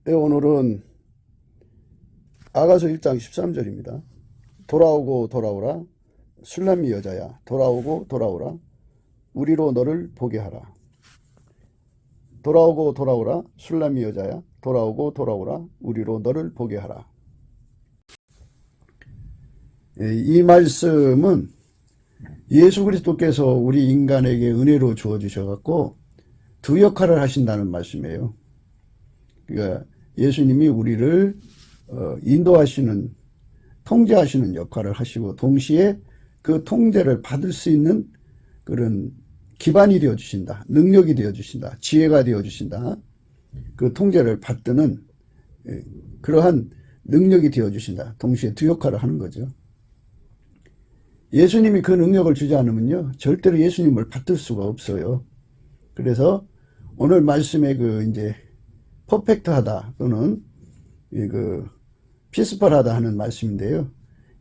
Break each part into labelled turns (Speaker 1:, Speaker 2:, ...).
Speaker 1: 오늘은 아가서 1장 13절입니다. 돌아오고 돌아오라 술람미 여자야, 돌아오고 돌아오라 우리로 너를 보게 하라. 돌아오고 돌아오라 술람미 여자야, 돌아오고 돌아오라 우리로 너를 보게 하라. 이 말씀은 예수 그리스도께서 우리 인간에게 은혜로 주어 주셔갖고 두 역할을 하신다는 말씀이에요. 그러니까 예수님이 우리를 인도하시는, 통제하시는 역할을 하시고, 동시에 그 통제를 받을 수 있는 그런 기반이 되어 주신다, 능력이 되어 주신다, 지혜가 되어 주신다, 그 통제를 받드는 그러한 능력이 되어 주신다. 동시에 두 역할을 하는 거죠. 예수님이 그 능력을 주지 않으면요, 절대로 예수님을 받들 수가 없어요. 그래서 오늘 말씀에 이제 퍼펙트하다 또는 피스펄하다 하는 말씀인데요.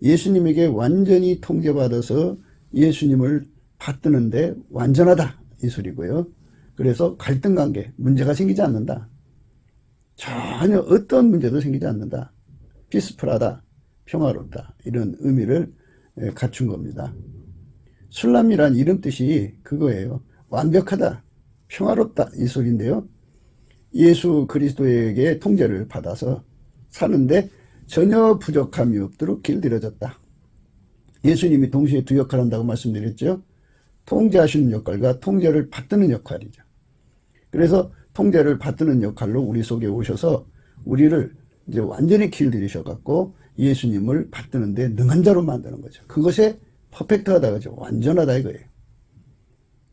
Speaker 1: 예수님에게 완전히 통제받아서 예수님을 받드는데 완전하다 이 소리고요. 그래서 갈등관계, 문제가 생기지 않는다. 전혀 어떤 문제도 생기지 않는다. 피스풀하다, 평화롭다, 이런 의미를 갖춘 겁니다. 술람이란 이름 뜻이 그거예요. 완벽하다, 평화롭다 이 소리인데요. 예수 그리스도에게 통제를 받아서 사는데 전혀 부족함이 없도록 길들여졌다. 예수님이 동시에 두 역할을 한다고 말씀드렸죠. 통제하시는 역할과 통제를 받드는 역할이죠. 그래서 통제를 받드는 역할로 우리 속에 오셔서 우리를 이제 완전히 길들이셔갖고 예수님을 받드는데 능한 자로 만드는 거죠. 그것에 퍼펙트하다 그죠. 완전하다 이거예요.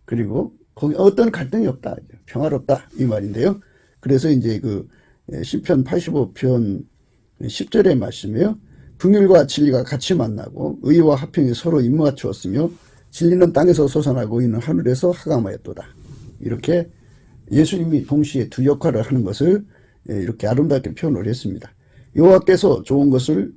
Speaker 1: 그리고 거기 어떤 갈등이 없다, 평화롭다 이 말인데요. 그래서 이제 시편 85편 10절의 말씀이에요. 긍휼과 진리가 같이 만나고 의와 화평이 서로 입맞추었으며 진리는 땅에서 솟아나고 의는 하늘에서 하감하였도다. 이렇게 예수님이 동시에 두 역할을 하는 것을 이렇게 아름답게 표현을 했습니다. 여호와께서 좋은 것을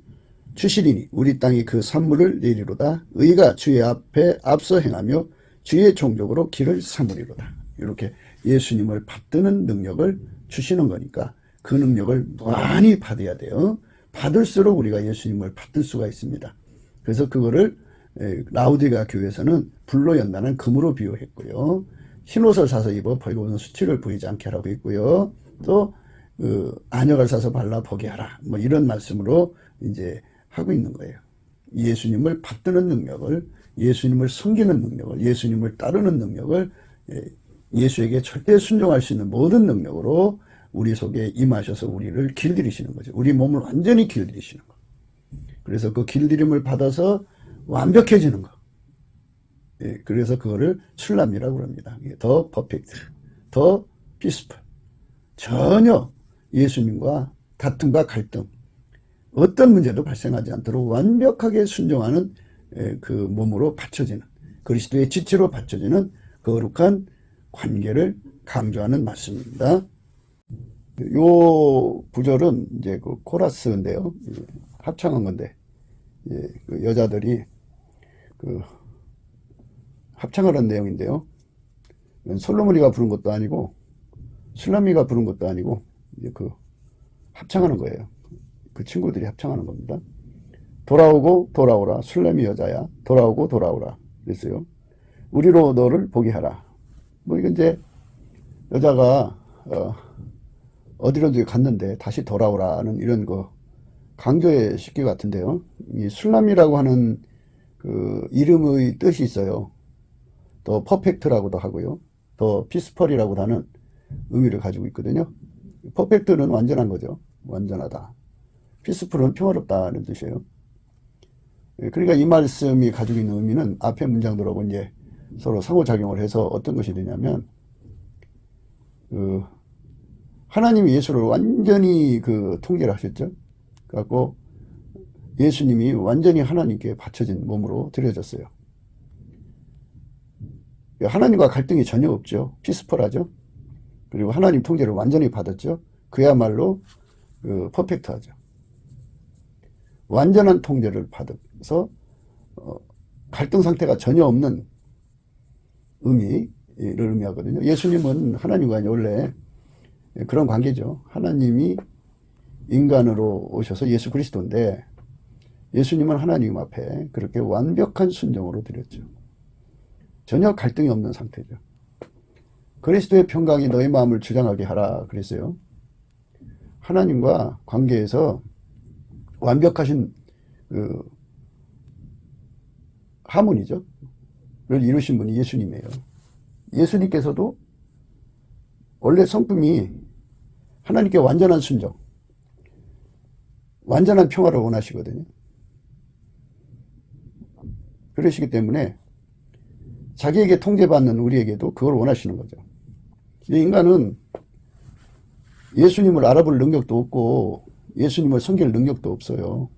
Speaker 1: 주시리니 우리 땅이 그 산물을 내리로다. 의가 주의 앞에 앞서 행하며 주의 종족으로 길을 삼으리로다. 이렇게 예수님을 받드는 능력을 주시는 거니까 그 능력을 많이 받아야 돼요. 받을수록 우리가 예수님을 받을 수가 있습니다. 그래서 그거를 라우디게아 교회에서는 불로 연단한 금으로 비유했고요. 흰옷을 사서 입어 벌거벗은 수치를 보이지 않게 하라고 했고요. 또 안역을 사서 발라 보게 하라. 뭐 이런 말씀으로 이제 하고 있는 거예요. 예수님을 받드는 능력을, 예수님을 섬기는 능력을, 예수님을 따르는 능력을, 예수에게 절대 순종할 수 있는 모든 능력으로 우리 속에 임하셔서 우리를 길들이시는 거죠. 우리 몸을 완전히 길들이시는 거. 그래서 그 길들임을 받아서 완벽해지는 거. 그래서 그거를 술람이라고 합니다. 더 퍼펙트, 더 피스풀. 전혀 예수님과 다툼과 갈등, 어떤 문제도 발생하지 않도록 완벽하게 순종하는 그 몸으로 받쳐지는, 그리스도의 지체로 받쳐지는 거룩한 관계를 강조하는 말씀입니다. 요 구절은 이제 그 코러스인데요. 합창한 건데, 그 여자들이 합창하는 내용인데요. 솔로몬이가 부른 것도 아니고, 술람미가 부른 것도 아니고, 이제 합창하는 거예요. 그 친구들이 합창하는 겁니다. 돌아오고 돌아오라 술람미 여자야, 돌아오고 돌아오라 그랬어요. 우리로 너를 보게 하라. 뭐 이건 이제 여자가 어디로 갔는데 다시 돌아오라는 이런 거 강조의 시기 같은데요. 이 술람이라고 하는 그 이름의 뜻이 있어요. 더 퍼펙트라고도 하고요. 더 피스펄이라고 하는 의미를 가지고 있거든요. 퍼펙트는 완전한 거죠. 완전하다. 피스풀은 평화롭다는 뜻이에요. 그러니까 이 말씀이 가지고 있는 의미는 앞에 문장들하고 이제 서로 상호작용을 해서 어떤 것이 되냐면, 하나님이 예수를 완전히 통제를 하셨죠. 그래갖고 예수님이 완전히 하나님께 바쳐진 몸으로 드려졌어요. 하나님과 갈등이 전혀 없죠. 피스풀하죠. 그리고 하나님 통제를 완전히 받았죠. 그야말로 퍼펙트하죠. 완전한 통제를 받아서 갈등 상태가 전혀 없는 의미를 의미하거든요. 예수님은 하나님과 원래 그런 관계죠. 하나님이 인간으로 오셔서 예수 그리스도인데 예수님은 하나님 앞에 그렇게 완벽한 순종으로 드렸죠. 전혀 갈등이 없는 상태죠. 그리스도의 평강이 너희 마음을 주장하게 하라 그랬어요. 하나님과 관계에서 완벽하신 그 하모니죠. 를 이루신 분이 예수님이에요. 예수님께서도 원래 성품이 하나님께 완전한 순종, 완전한 평화를 원하시거든요. 그러시기 때문에 자기에게 통제받는 우리에게도 그걸 원하시는 거죠. 인간은 예수님을 알아볼 능력도 없고 예수님을 섬길 능력도 없어요.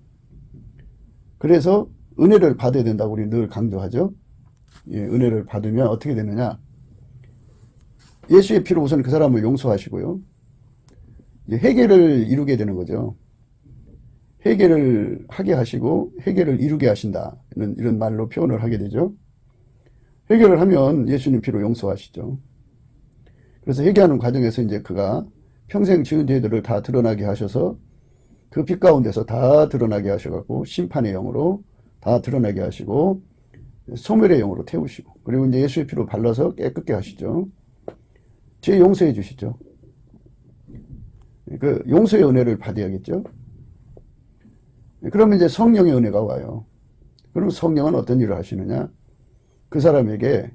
Speaker 1: 그래서 은혜를 받아야 된다고 우리 늘 강조하죠. 예, 은혜를 받으면 어떻게 되느냐. 예수의 피로 우선 그 사람을 용서하시고요. 해결을 이루게 되는 거죠. 해결을 하게 하시고 해결을 이루게 하신다. 이런 말로 표현을 하게 되죠. 해결을 하면 예수님 피로 용서하시죠. 그래서 회개하는 과정에서 이제 그가 평생 지은 죄들을 다 드러나게 하셔서 그 빛 가운데서 다 드러나게 하셔갖고 심판의 영으로 다 드러나게 하시고 소멸의 영으로 태우시고 그리고 이제 예수의 피로 발라서 깨끗게 하시죠. 죄 용서해 주시죠. 그 용서의 은혜를 받아야겠죠. 그러면 이제 성령의 은혜가 와요. 그럼 성령은 어떤 일을 하시느냐? 그 사람에게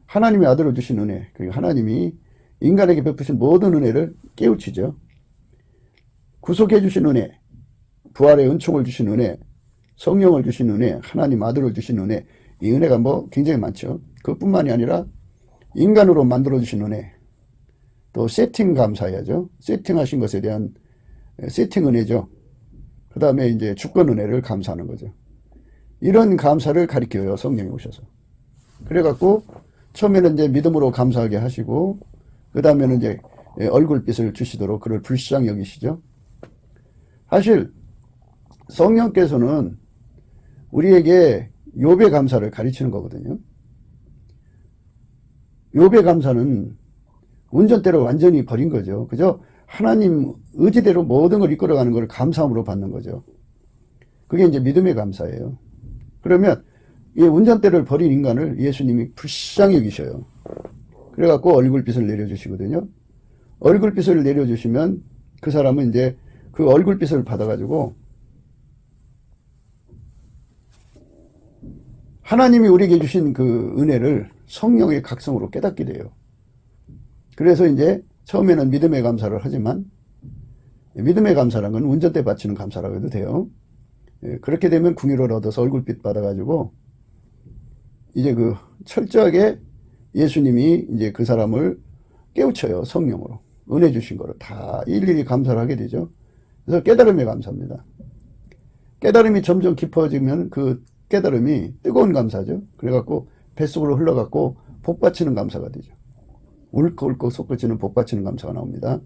Speaker 1: 하나님의 아들을 주신 은혜, 그리고 하나님이 인간에게 베푸신 모든 은혜를 깨우치죠. 구속해 주신 은혜, 부활의 은총을 주신 은혜, 성령을 주신 은혜, 하나님 아들을 주신 은혜, 이 은혜가 뭐 굉장히 많죠. 그뿐만이 아니라 인간으로 만들어 주신 은혜, 또 세팅 감사해야죠. 세팅하신 것에 대한 세팅 은혜죠. 그 다음에 이제 주권 은혜를 감사하는 거죠. 이런 감사를 가리켜요, 성령이 오셔서. 그래갖고 처음에는 이제 믿음으로 감사하게 하시고 그 다음에는 이제 얼굴빛을 주시도록 그를 불쌍히 여기시죠. 사실 성령께서는 우리에게 욥의 감사를 가르치는 거거든요. 욥의 감사는 운전대를 완전히 버린 거죠. 그저 하나님 의지대로 모든 걸 이끌어가는 걸 감사함으로 받는 거죠. 그게 이제 믿음의 감사예요. 그러면 이 운전대를 버린 인간을 예수님이 불쌍히 여기셔요. 그래갖고 얼굴빛을 내려주시거든요. 얼굴빛을 내려주시면 그 사람은 이제 그 얼굴빛을 받아가지고 하나님이 우리에게 주신 그 은혜를 성령의 각성으로 깨닫게 돼요. 그래서 이제 처음에는 믿음의 감사를 하지만 믿음의 감사라는 건 운전대 바치는 감사라고 해도 돼요. 그렇게 되면 궁유를 얻어서 얼굴빛 받아가지고 이제 그 철저하게 예수님이 이제 그 사람을 깨우쳐요. 성령으로. 은혜 주신 거를 다 일일이 감사를 하게 되죠. 그래서 깨달음에 감사합니다. 깨달음이 점점 깊어지면 그 깨달음이 뜨거운 감사죠. 그래갖고 뱃속으로 흘러갖고 복받치는 감사가 되죠. 울컥울컥 솟구치는 복받치는 감사가 나옵니다.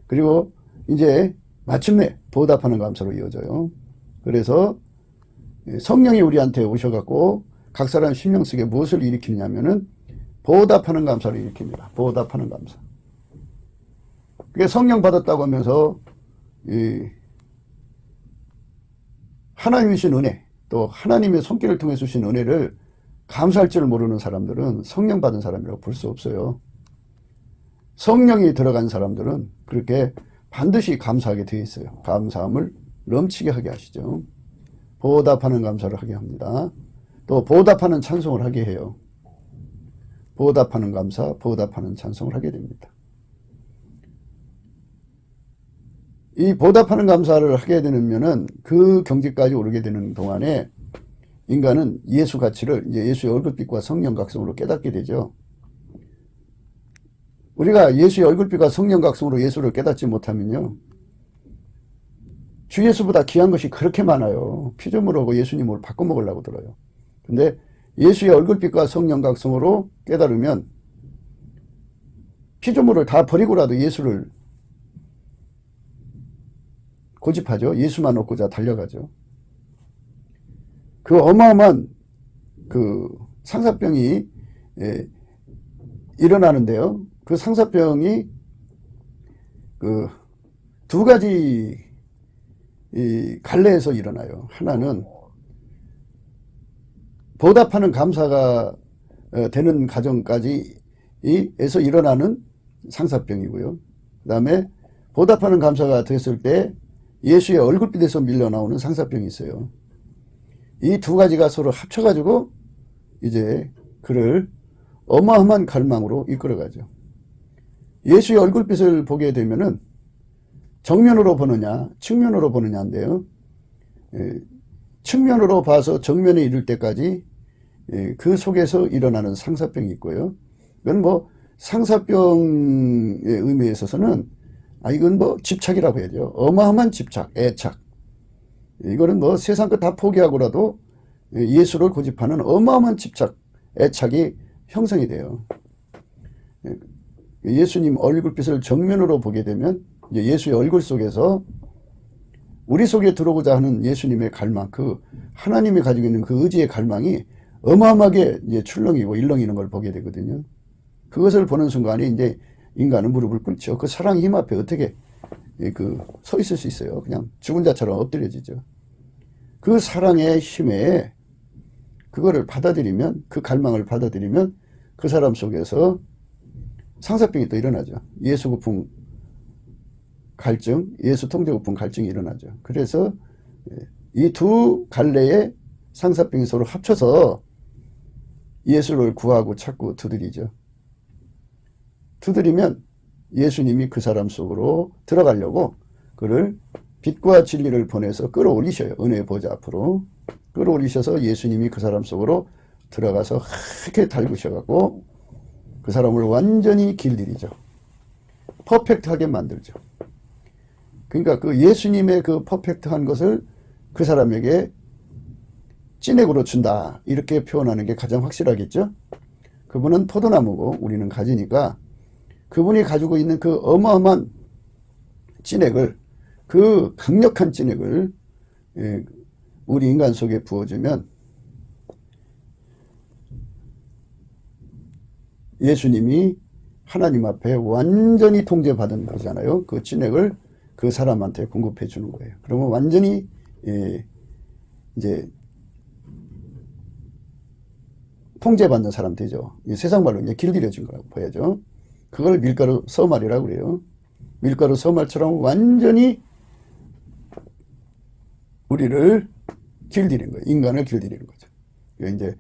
Speaker 1: 그리고 이제 마침내 보답하는 감사로 이어져요. 그래서 성령이 우리한테 오셔갖고 각 사람 심령 속에 무엇을 일으키냐면은 보답하는 감사를 일으킵니다. 보답하는 감사. 그게 성령 받았다고 하면서 하나님이 주신 은혜, 또 하나님의 손길을 통해 주신 은혜를 감사할 줄 모르는 사람들은 성령 받은 사람이라고 볼 수 없어요. 성령이 들어간 사람들은 그렇게 반드시 감사하게 되어 있어요. 감사함을 넘치게 하게 하시죠. 보답하는 감사를 하게 합니다. 또 보답하는 찬송을 하게 해요. 보답하는 감사, 보답하는 찬송을 하게 됩니다. 이 보답하는 감사를 하게 되면은 그 경지까지 오르게 되는 동안에 인간은 예수 가치를 이제 예수의 얼굴빛과 성령 각성으로 깨닫게 되죠. 우리가 예수의 얼굴빛과 성령 각성으로 예수를 깨닫지 못하면요. 주 예수보다 귀한 것이 그렇게 많아요. 피조물하고 예수님을 바꿔먹으려고 들어요. 근데 예수의 얼굴빛과 성령 각성으로 깨달으면 피조물을 다 버리고라도 예수를 고집하죠. 예수만 얻고자 달려가죠. 그 어마어마한 그 상사병이 일어나는데요. 그 상사병이 그 두 가지 이 갈래에서 일어나요. 하나는 보답하는 감사가 되는 가정까지 에서 일어나는 상사병이고요. 그 다음에 보답하는 감사가 됐을 때 예수의 얼굴빛에서 밀려나오는 상사병이 있어요. 이 두 가지가 서로 합쳐가지고 이제 그를 어마어마한 갈망으로 이끌어가죠. 예수의 얼굴빛을 보게 되면은 정면으로 보느냐 측면으로 보느냐인데요. 측면으로 봐서 정면에 이를 때까지 그 속에서 일어나는 상사병이 있고요. 이건 뭐 상사병의 의미에 있어서는 이건 뭐 집착이라고 해야죠. 어마어마한 집착, 애착. 이거는 뭐 세상 것 다 포기하고라도 예수를 고집하는 어마어마한 집착, 애착이 형성이 돼요. 예수님 얼굴빛을 정면으로 보게 되면 이제 예수의 얼굴 속에서 우리 속에 들어오고자 하는 예수님의 갈망, 그 하나님이 가지고 있는 그 의지의 갈망이 어마어마하게 이제 출렁이고 일렁이는 걸 보게 되거든요. 그것을 보는 순간에 이제 인간은 무릎을 꿇죠. 그 사랑의 힘 앞에 어떻게 서 있을 수 있어요. 그냥 죽은 자처럼 엎드려지죠. 그 사랑의 힘에 그거를 받아들이면, 그 갈망을 받아들이면 그 사람 속에서 상사병이 또 일어나죠. 예수 고품 갈증, 예수 통제 고품 갈증이 일어나죠. 그래서 이 두 갈래의 상사병이 서로 합쳐서 예수를 구하고 찾고 두드리죠. 두드리면 예수님이 그 사람 속으로 들어가려고 그를 빛과 진리를 보내서 끌어올리셔요. 은혜의 보좌 앞으로. 끌어올리셔서 예수님이 그 사람 속으로 들어가서 이렇게 달구셔갖고 그 사람을 완전히 길들이죠. 퍼펙트하게 만들죠. 그러니까 그 예수님의 그 퍼펙트한 것을 그 사람에게 찐액으로 준다. 이렇게 표현하는 게 가장 확실하겠죠. 그분은 포도나무고 우리는 가지니까 그분이 가지고 있는 그 어마어마한 찐액을, 그 강력한 찐액을 우리 인간 속에 부어주면 예수님이 하나님 앞에 완전히 통제받은 거잖아요. 그 찐액을 그 사람한테 공급해 주는 거예요. 그러면 완전히 이제 통제받는 사람 되죠. 세상 말로 이제 길들여진 거라고 봐야죠. 그걸 밀가루 서말이라고 그래요. 밀가루 서말처럼 완전히 우리를 길들이는 거예요. 인간을 길들이는 거죠. 이제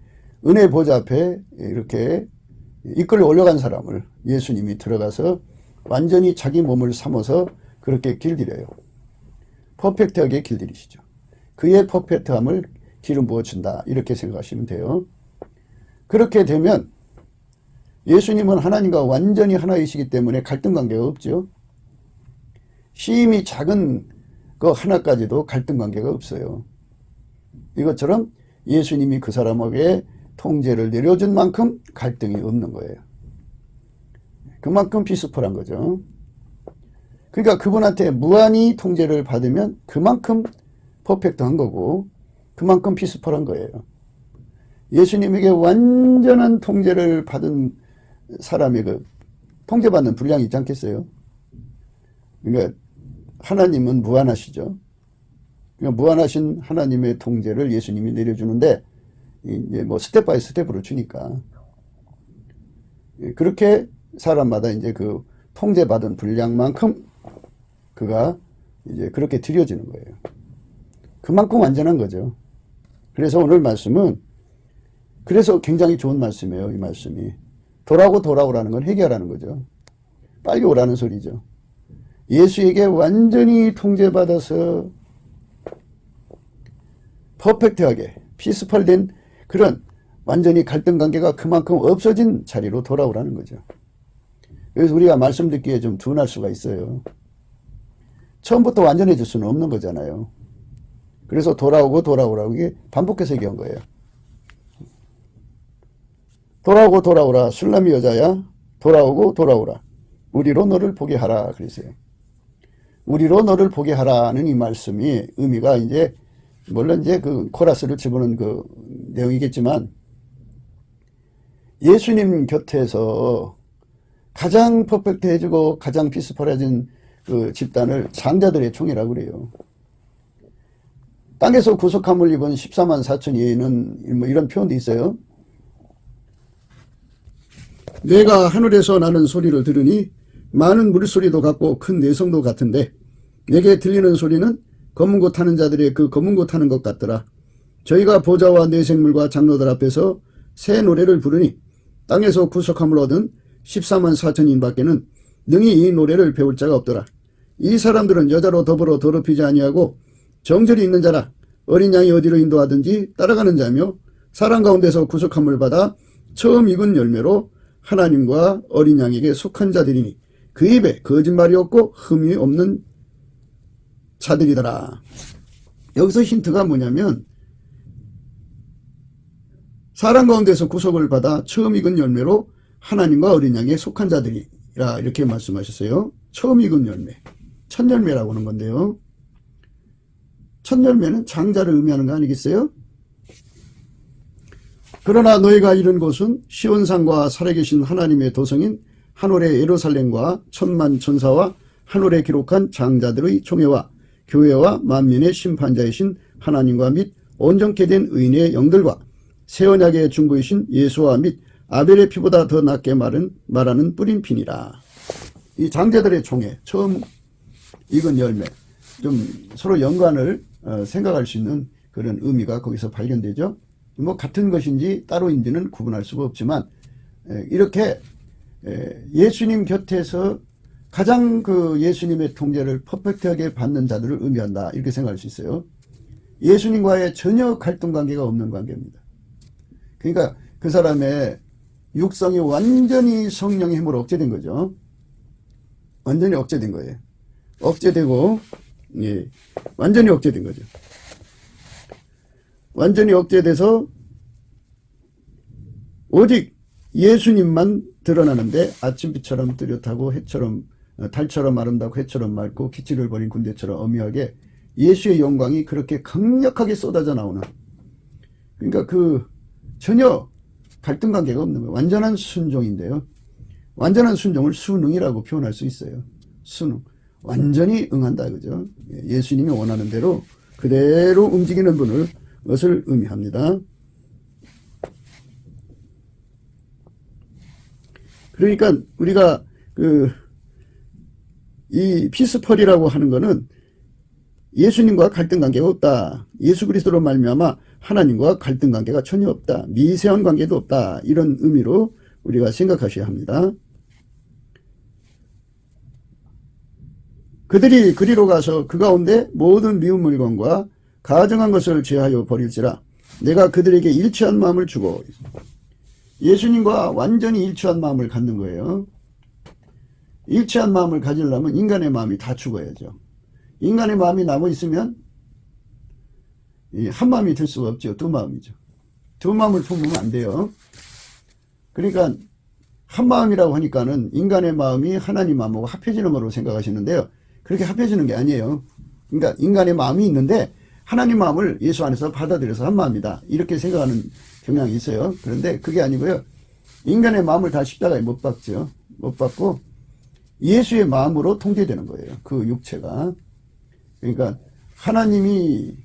Speaker 1: 은혜 보좌 앞에 이렇게 이끌어 올려간 사람을 예수님이 들어가서 완전히 자기 몸을 삼아서 그렇게 길들여요. 퍼펙트하게 길들이시죠. 그의 퍼펙트함을 기름 부어준다. 이렇게 생각하시면 돼요. 그렇게 되면 예수님은 하나님과 완전히 하나이시기 때문에 갈등 관계가 없죠. 심히 작은 거 하나까지도 갈등 관계가 없어요. 이것처럼 예수님이 그 사람에게 통제를 내려준 만큼 갈등이 없는 거예요. 그만큼 피스풀한 거죠. 그러니까 그분한테 무한히 통제를 받으면 그만큼 퍼펙트한 거고 그만큼 피스풀한 거예요. 예수님에게 완전한 통제를 받은 사람의 그 통제받는 분량이 있지 않겠어요? 그러니까 하나님은 무한하시죠. 그러니까 무한하신 하나님의 통제를 예수님이 내려주는데 이제 뭐 스텝 바이 스텝으로 주니까 그렇게 사람마다 이제 그 통제받은 분량만큼 그가 이제 그렇게 드려지는 거예요. 그만큼 완전한 거죠. 그래서 오늘 말씀은 그래서 굉장히 좋은 말씀이에요. 이 말씀이 돌아오라는 건 회개하라는 거죠. 빨리 오라는 소리죠. 예수에게 완전히 통제받아서 퍼펙트하게 피스풀된 그런 완전히 갈등 관계가 그만큼 없어진 자리로 돌아오라는 거죠. 그래서 우리가 말씀 듣기에 좀 둔할 수가 있어요. 처음부터 완전해질 수는 없는 거잖아요. 그래서 돌아오라고 이게 반복해서 얘기한 거예요. 돌아오라 술람이 여자야. 돌아오라. 우리로 너를 보게 하라 그랬어요. 우리로 너를 보게 하라는 이 말씀이 의미가 이제 물론 이제 그 코러스를 집어넣은 그 내용이겠지만 예수님 곁에서 가장 퍼펙트해지고 가장 피스풀해진 그 집단을 장자들의 총이라고 그래요. 땅에서 구속함을 입은 14만 4천 예인은 뭐 이런 표현도 있어요. 내가 하늘에서 나는 소리를 들으니 많은 물소리도 같고 큰 내성도 같은데 내게 들리는 소리는 검은 고 타는 자들의 그 검은 고 타는 것 같더라. 저희가 보좌와 내생물과 장로들 앞에서 새 노래를 부르니 땅에서 구속함을 얻은 14만 4천인 밖에는 능히 이 노래를 배울 자가 없더라. 이 사람들은 여자로 더불어 더럽히지 아니하고 정절이 있는 자라. 어린 양이 어디로 인도하든지 따라가는 자며 사람 가운데서 구속함을 받아 처음 익은 열매로 하나님과 어린 양에게 속한 자들이니 그 입에 거짓말이 없고 흠이 없는 자들이더라. 여기서 힌트가 뭐냐면 사람 가운데서 구속을 받아 처음 익은 열매로 하나님과 어린 양에 속한 자들이라 이렇게 말씀하셨어요. 처음 익은 열매, 첫 열매라고 하는 건데요. 첫 열매는 장자를 의미하는 거 아니겠어요? 그러나 너희가 이른 곳은 시온산과 살아계신 하나님의 도성인 하늘의 예루살렘과 천만 천사와 하늘에 기록한 장자들의 총회와 교회와 만민의 심판자이신 하나님과 및 온전케 된 의인의 영들과 새 언약의 중보이신 예수와 및 아벨의 피보다 더 낫게 말하는 뿌린 피니라. 이 장자들의 총회, 처음 익은 열매, 좀 서로 연관을 생각할 수 있는 그런 의미가 거기서 발견되죠. 뭐 같은 것인지 따로인지는 구분할 수가 없지만 이렇게 예수님 곁에서 가장 그 예수님의 통제를 퍼펙트하게 받는 자들을 의미한다 이렇게 생각할 수 있어요. 예수님과의 전혀 갈등 관계가 없는 관계입니다. 그러니까 그 사람의 육성이 완전히 성령의 힘으로 억제된 거죠. 완전히 억제된 거예요. 억제되고 완전히 억제된 거죠. 완전히 억제돼서 오직 예수님만 드러나는데 아침빛처럼 뚜렷하고 해처럼 달처럼 아름답고 해처럼 맑고 기치를 벌인 군대처럼 엄미하게 예수의 영광이 그렇게 강력하게 쏟아져 나오는, 그러니까 그 전혀 갈등 관계가 없는 거예요. 완전한 순종인데요. 완전한 순종을 순응이라고 표현할 수 있어요. 순응. 완전히 응한다 그죠. 예수님이 원하는 대로 그대로 움직이는 분을 것을 의미합니다. 그러니까 우리가 이 피스펄이라고 하는 거는 예수님과 갈등 관계가 없다. 예수 그리스도로 말미암아 하나님과 갈등 관계가 전혀 없다. 미세한 관계도 없다. 이런 의미로 우리가 생각하셔야 합니다. 그들이 그리로 가서 그 가운데 모든 미운 물건과 가증한 것을 제하여 버릴지라 내가 그들에게 일치한 마음을 주고, 예수님과 완전히 일치한 마음을 갖는 거예요. 일치한 마음을 가지려면 인간의 마음이 다 죽어야죠. 인간의 마음이 남아 있으면 한 마음이 될 수가 없죠. 두 마음이죠. 두 마음을 품으면 안 돼요. 그러니까 한 마음이라고 하니까는 인간의 마음이 하나님 마음하고 합해지는 거로 생각하시는데요. 그렇게 합해지는 게 아니에요. 그러니까 인간의 마음이 있는데 하나님 마음을 예수 안에서 받아들여서 한 마음이다. 이렇게 생각하는 경향이 있어요. 그런데 그게 아니고요. 인간의 마음을 다 십자가에 못 박죠. 못 박고 예수의 마음으로 통제되는 거예요. 그 육체가. 그러니까 하나님이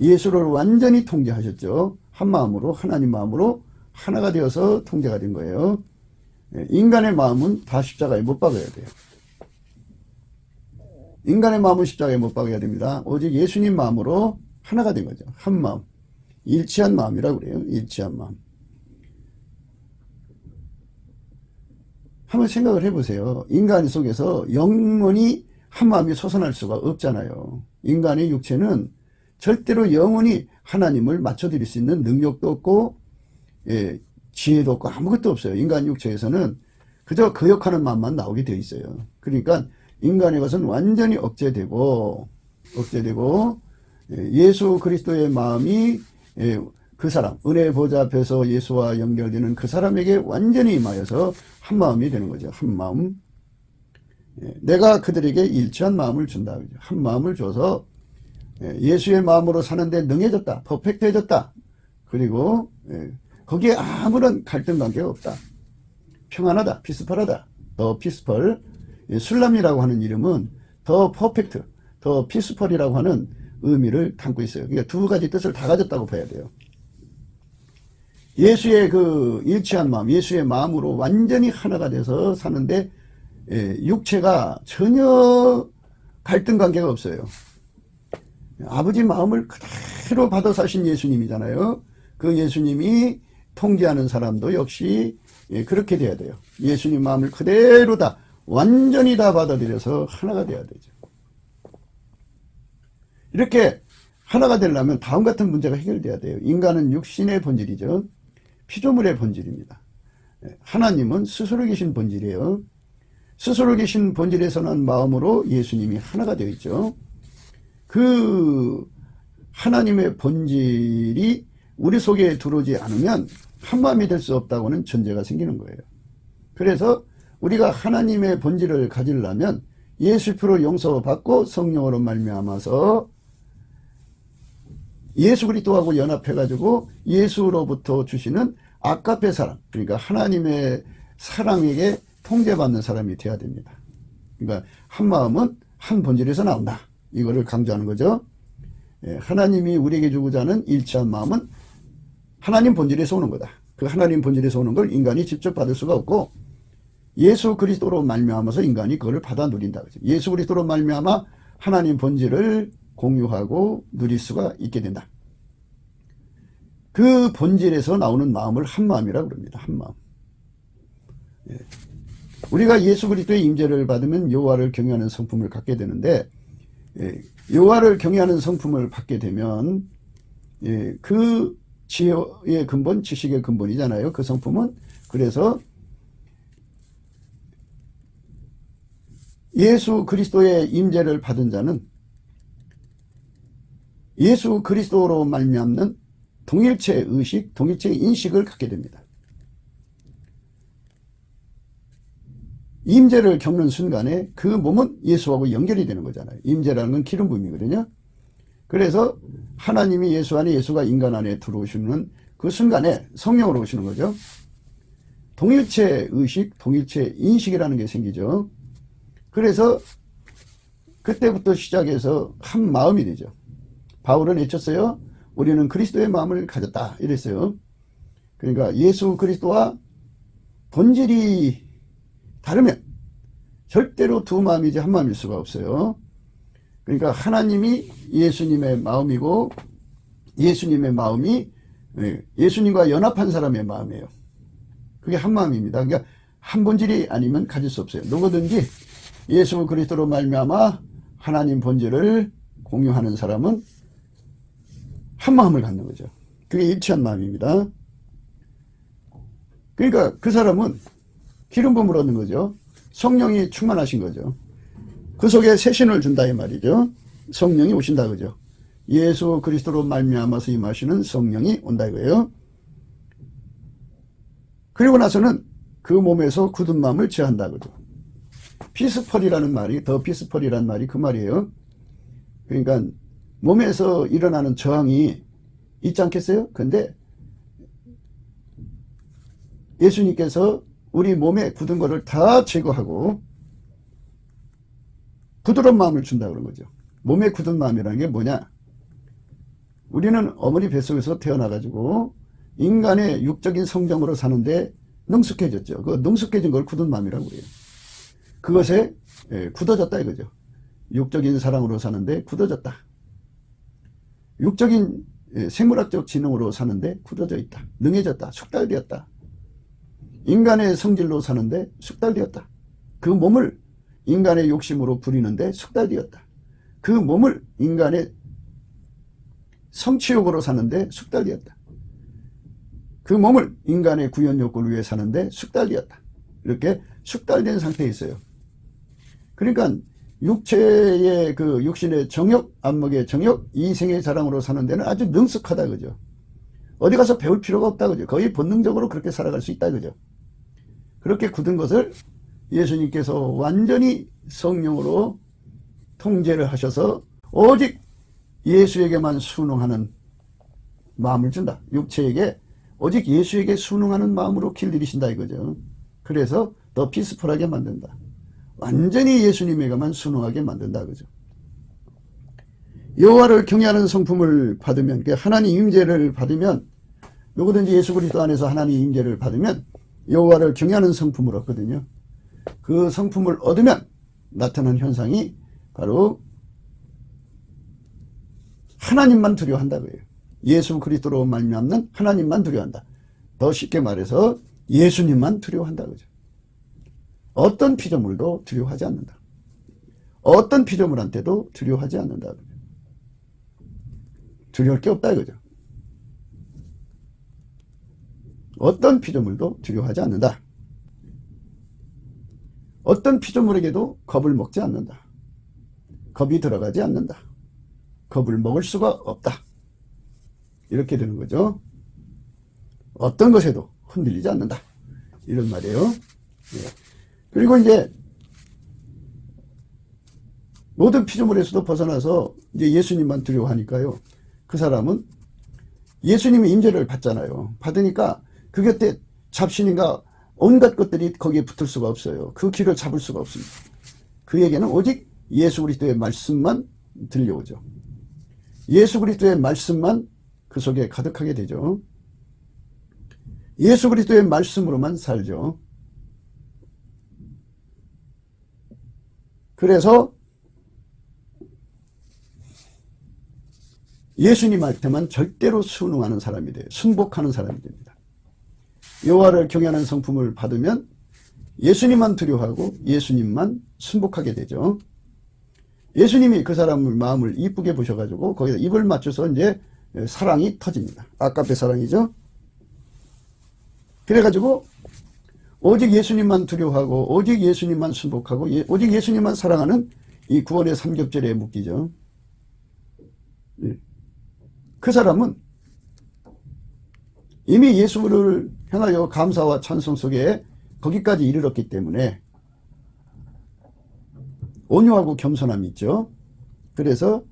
Speaker 1: 예수를 완전히 통제하셨죠. 한 마음으로, 하나님 마음으로 하나가 되어서 통제가 된 거예요. 인간의 마음은 다 십자가에 못 박아야 돼요. 인간의 마음은 십자가에 못 박아야 됩니다. 오직 예수님 마음으로 하나가 된 거죠. 한 마음. 일치한 마음이라고 그래요. 일치한 마음. 한번 생각을 해보세요. 인간 속에서 영원히 한 마음이 솟아날 수가 없잖아요. 인간의 육체는 절대로 영원히 하나님을 맞춰드릴 수 있는 능력도 없고 지혜도 없고 아무것도 없어요. 인간 육체에서는 그저 거역하는 마음만 나오게 되어 있어요. 그러니까 인간의 것은 완전히 억제되고 예수 그리스도의 마음이 그 사람, 은혜의 보좌 앞에서 예수와 연결되는 그 사람에게 완전히 임하여서 한 마음이 되는 거죠. 한 마음. 내가 그들에게 일치한 마음을 준다. 한 마음을 줘서 예수의 마음으로 사는데 능해졌다. 퍼펙트해졌다. 그리고 거기에 아무런 갈등 관계가 없다. 평안하다. 피스펄하다. 더 피스펄. 술람이라고 하는 이름은 더 퍼펙트, 더 피스풀이라고 하는 의미를 담고 있어요. 그러니까 두 가지 뜻을 다 가졌다고 봐야 돼요. 예수의 그 일치한 마음, 예수의 마음으로 완전히 하나가 돼서 사는데 육체가 전혀 갈등 관계가 없어요. 아버지 마음을 그대로 받아 사신 예수님이잖아요. 그 예수님이 통제하는 사람도 역시 그렇게 돼야 돼요. 예수님 마음을 그대로 다 완전히 다 받아들여서 하나가 돼야 되죠. 이렇게 하나가 되려면 다음 같은 문제가 해결돼야 돼요. 인간은 육신의 본질이죠. 피조물의 본질입니다. 하나님은 스스로 계신 본질이에요. 스스로 계신 본질에서 난 마음으로 예수님이 하나가 되어 있죠. 그 하나님의 본질이 우리 속에 들어오지 않으면 한마음이 될 수 없다고는 전제가 생기는 거예요. 그래서 우리가 하나님의 본질을 가지려면 예수로 용서받고 성령으로 말미암아서 예수 그리스도하고 연합해가지고 예수로부터 주시는 아가페 사랑, 그러니까 하나님의 사랑에게 통제받는 사람이 되어야 됩니다. 그러니까 한 마음은 한 본질에서 나온다. 이거를 강조하는 거죠. 하나님이 우리에게 주고자 하는 일치한 마음은 하나님 본질에서 오는 거다. 그 하나님 본질에서 오는 걸 인간이 직접 받을 수가 없고 예수 그리스도로 말미암아서 인간이 그걸 받아 누린다. 예수 그리스도로 말미암아 하나님 본질을 공유하고 누릴 수가 있게 된다. 그 본질에서 나오는 마음을 한 마음이라고 그럽니다. 한 마음. 우리가 예수 그리스도의 임재를 받으면 여호와를 경외하는 성품을 갖게 되는데 여호와를 경외하는 성품을 받게 되면 그 지혜의 근본, 지식의 근본이잖아요. 그 성품은. 그래서 예수 그리스도의 임재를 받은 자는 예수 그리스도로 말미암는 동일체 의식, 동일체 인식을 갖게 됩니다. 임재를 겪는 순간에 그 몸은 예수하고 연결이 되는 거잖아요. 임재라는 건 기름 부음이거든요. 그래서 하나님이 예수 안에, 예수가 인간 안에 들어오시는 그 순간에 성령으로 오시는 거죠. 동일체 의식, 동일체 인식이라는 게 생기죠. 그래서 그때부터 시작해서 한 마음이 되죠. 바울은 외쳤어요. 우리는 그리스도의 마음을 가졌다. 이랬어요. 그러니까 예수 그리스도와 본질이 다르면 절대로 두 마음이지 한 마음일 수가 없어요. 그러니까 하나님이 예수님의 마음이고 예수님의 마음이 예수님과 연합한 사람의 마음이에요. 그게 한 마음입니다. 그러니까 한 본질이 아니면 가질 수 없어요. 누구든지 예수 그리스도로 말미암아 하나님 본질을 공유하는 사람은 한 마음을 갖는 거죠. 그게 일치한 마음입니다. 그러니까 그 사람은 기름 부음을 얻는 거죠. 성령이 충만하신 거죠. 그 속에 새 신을 준다 이 말이죠. 성령이 오신다 그죠. 예수 그리스도로 말미암아서 임하시는 성령이 온다 이거예요. 그리고 나서는 그 몸에서 굳은 마음을 제한다 그죠. 피스펄이라는 말이, 더 피스펄이라는 말이 그 말이에요. 그러니까 몸에서 일어나는 저항이 있지 않겠어요? 근데 예수님께서 우리 몸에 굳은 거를 다 제거하고 부드러운 마음을 준다 그런 거죠. 몸에 굳은 마음이라는 게 뭐냐? 우리는 어머니 뱃속에서 태어나가지고 인간의 육적인 성정으로 사는데 능숙해졌죠. 그 능숙해진 걸 굳은 마음이라고 그래요. 그것에 굳어졌다 이거죠. 육적인 사랑으로 사는데 굳어졌다. 육적인 생물학적 지능으로 사는데 굳어져 있다. 능해졌다. 숙달되었다. 인간의 성질로 사는데 숙달되었다. 그 몸을 인간의 욕심으로 부리는데 숙달되었다. 그 몸을 인간의 성취욕으로 사는데 숙달되었다. 그 몸을 인간의 구현욕구를 위해 사는데 숙달되었다. 이렇게 숙달된 상태에 있어요. 그러니까 육체의 그 육신의 정욕, 안목의 정욕, 이생의 자랑으로 사는 데는 아주 능숙하다 그죠. 어디 가서 배울 필요가 없다 그죠. 거의 본능적으로 그렇게 살아갈 수 있다 그죠. 그렇게 굳은 것을 예수님께서 완전히 성령으로 통제를 하셔서 오직 예수에게만 순응하는 마음을 준다. 육체에게 오직 예수에게 순응하는 마음으로 길들이신다 이거죠. 그래서 더 피스풀하게 만든다. 완전히 예수님에게만 순응하게 만든다. 그죠? 여호와를 경외하는 성품을 받으면, 하나님 임재를 받으면, 누구든지 예수 그리스도 안에서 하나님 임재를 받으면 여호와를 경외하는 성품을 얻거든요. 그 성품을 얻으면 나타나는 현상이 바로 하나님만 두려워한다고요. 예수 그리스도로 말미암는 하나님만 두려워한다. 더 쉽게 말해서 예수님만 두려워한다. 그죠? 어떤 피조물도 두려워하지 않는다. 어떤 피조물한테도 두려워하지 않는다. 두려울 게 없다 이거죠. 어떤 피조물도 두려워하지 않는다. 어떤 피조물에게도 겁을 먹지 않는다. 겁이 들어가지 않는다. 겁을 먹을 수가 없다. 이렇게 되는 거죠. 어떤 것에도 흔들리지 않는다. 이런 말이에요. 예. 그리고 이제 모든 피조물에서도 벗어나서 이제 예수님만 두려워하니까요. 그 사람은 예수님의 임재를 받잖아요. 받으니까 그 곁에 잡신인가 온갖 것들이 거기에 붙을 수가 없어요. 그 길을 잡을 수가 없습니다. 그에게는 오직 예수 그리스도의 말씀만 들려오죠. 예수 그리스도의 말씀만 그 속에 가득하게 되죠. 예수 그리스도의 말씀으로만 살죠. 그래서 예수님한테만 절대로 순응하는 사람이 돼요. 순복하는 사람이 됩니다. 여호와를 경외하는 성품을 받으면 예수님만 두려워하고 예수님만 순복하게 되죠. 예수님이 그 사람의 마음을 이쁘게 보셔가지고 거기다 입을 맞춰서 이제 사랑이 터집니다. 아까의 사랑이죠. 그래가지고 오직 예수님만 두려워하고 오직 예수님만 순복하고 오직 예수님만 사랑하는 이 구원의 삼겹절에 묶이죠. 그 사람은 이미 예수를 향하여 감사와 찬송 속에 거기까지 이르렀기 때문에 온유하고 겸손함이 있죠. 그래서